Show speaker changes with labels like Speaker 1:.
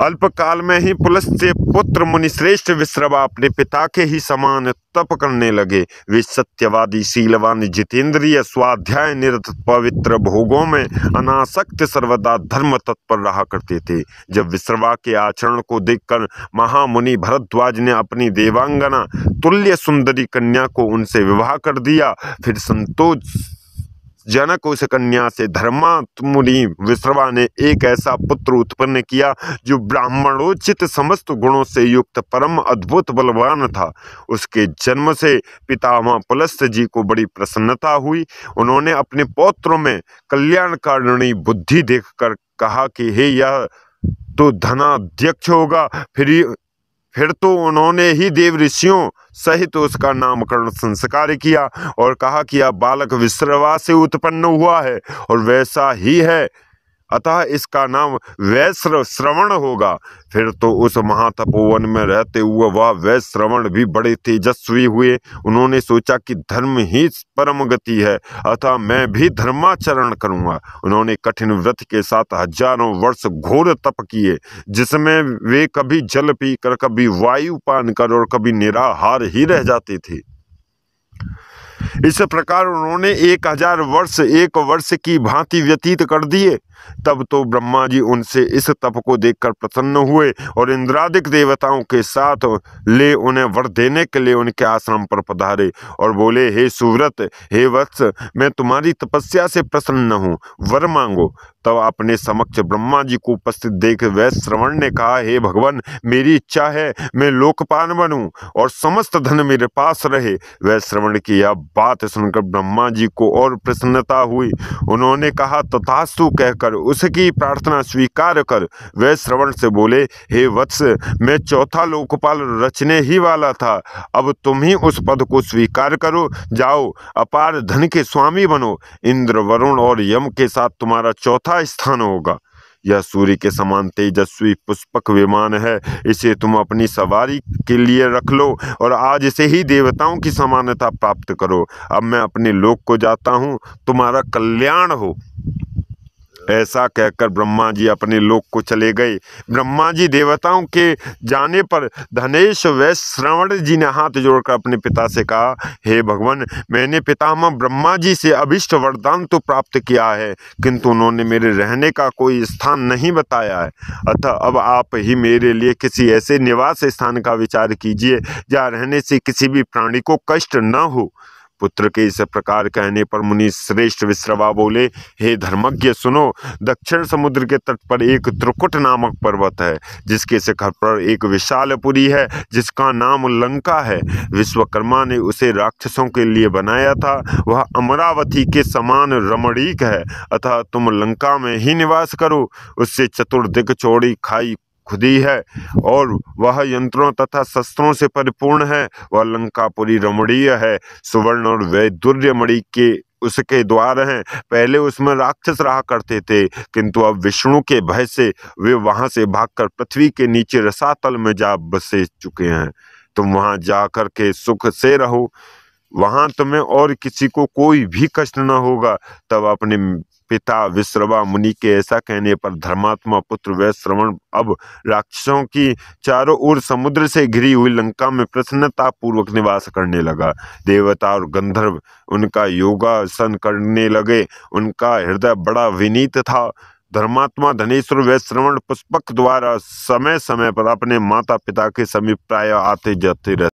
Speaker 1: अल्पकाल में ही पुलस्त्य पुत्र मुनिश्रेष्ठ विश्रवा अपने पिता के ही समान तप करने लगे। वे सत्यवादी, शीलवान, जितेंद्रिय, स्वाध्याय निरत, पवित्र, भोगों में अनासक्त, सर्वदा धर्म तत्पर रहा करते थे। जब विश्रवा के आचरण को देखकर महामुनि भरद्वाज ने अपनी देवांगना तुल्य सुंदरी कन्या को उनसे विवाह कर दिया। फिर संतोष जनक उस कन्या से धर्मात्मुनि विश्रवा ने एक ऐसा पुत्र उत्पन्न किया जो ब्राह्मणोचित समस्त गुणों से युक्त परम अद्भुत बलवान था। उसके जन्म से पितामह पुलस्त्य जी को बड़ी प्रसन्नता हुई। उन्होंने अपने पौत्रों में कल्याणकारिणी बुद्धि देखकर कहा कि हे, यह तो धनाध्यक्ष होगा। फिर तो उन्होंने ही देव ऋषियों सहित उसका नामकरण संस्कार किया और कहा कि यह बालक विश्रवा से उत्पन्न हुआ है और वैसा ही है, अतः इसका नाम वैश्रवण होगा। फिर तो उस महातपोवन में रहते हुए वह वैश्रवण भी बड़े तेजस्वी हुए। उन्होंने सोचा कि धर्म ही परम गति है, अतः मैं भी धर्माचरण करूंगा। उन्होंने कठिन व्रत के साथ हजारों वर्ष घोर तप किए, जिसमें वे कभी जल पीकर, कभी वायु पान कर और कभी निराहार ही रह जाते थे। इस प्रकार उन्होंने 1000 वर्ष एक वर्ष की भांति व्यतीत कर दिए। तब तो ब्रह्मा जी उनसे इस तप को देखकर प्रसन्न हुए और इंद्रादिक देवताओं के साथ ले उन्हें वर देने के लिए उनके आश्रम पर पधारे और बोले, हे सुव्रत, हे वत्स, मैं तुम्हारी तपस्या से प्रसन्न हूँ, वर मांगो। तब अपने समक्ष ब्रह्मा जी को उपस्थित देख वैश्रवण ने कहा, हे भगवान, मेरी इच्छा है मैं लोकपाल बनूं और समस्त धन मेरे पास रहे। वैश्रवण की यह बात सुनकर ब्रह्मा जी को और प्रसन्नता हुई। उन्होंने कहा, तथास्तु कहकर उसकी प्रार्थना स्वीकार कर वैश्रवण से बोले, हे वत्स, मैं चौथा लोकपाल रचने ही वाला था, अब तुम ही उस पद को स्वीकार करो। जाओ, अपार धन के स्वामी बनो। इंद्र, वरुण और यम के साथ तुम्हारा चौथा स्थान होगा। यह सूर्य के समान तेजस्वी पुष्पक विमान है, इसे तुम अपनी सवारी के लिए रख लो और आज से ही देवताओं की समानता प्राप्त करो। अब मैं अपने लोक को जाता हूँ, तुम्हारा कल्याण हो। ऐसा कहकर ब्रह्मा जी अपने लोक को चले गए। ब्रह्मा जी देवताओं के जाने पर धनेश वैश्रवण जी ने हाथ जोड़कर अपने पिता से कहा, हे भगवान, मैंने पितामह ब्रह्मा जी से अभिष्ट वरदान तो प्राप्त किया है, किंतु उन्होंने मेरे रहने का कोई स्थान नहीं बताया है। अतः अब आप ही मेरे लिए किसी ऐसे निवास स्थान का विचार कीजिए जहाँ रहने से किसी भी प्राणी को कष्ट न हो। पुत्र के इस प्रकार कहने पर मुनि श्रेष्ठ विश्रवा बोले, हे धर्मज्ञ, सुनो। दक्षिण समुद्र के तट पर एक त्रिकुट नामक पर्वत है, जिसके शिखर पर एक विशाल पुरी है, जिसका नाम लंका है। विश्वकर्मा ने उसे राक्षसों के लिए बनाया था। वह अमरावती के समान रमणीक है, अतः तुम लंका में ही निवास करो। उससे चतुर्दिक चौड़ी खाई खुदी है और वह यंत्रों तथा शस्त्रों से परिपूर्ण है। वह लंकापुरी रमणीय है, सुवर्ण और वैदुर्य मणि के उसके द्वार हैं। पहले उसमें राक्षस रहा करते थे, किंतु अब विष्णु के भय से वे वहां से भागकर पृथ्वी के नीचे रसातल में जा बसे चुके हैं। तुम वहां जाकर के सुख से रहो, वहां तुम्हें और किसी को कोई भी कष्ट न होगा। तब अपने पिता विश्रवा मुनि के ऐसा कहने पर धर्मात्मा पुत्र वैश्रवण अब राक्षसों की चारों ओर समुद्र से घिरी हुई लंका में प्रसन्नता पूर्वक निवास करने लगा। देवता और गंधर्व उनका योगासन करने लगे। उनका हृदय बड़ा विनीत था। धर्मात्मा धनेश्वर वैश्रवण पुष्पक द्वारा समय समय पर अपने माता पिता के समीप प्राय आते जाते रहते।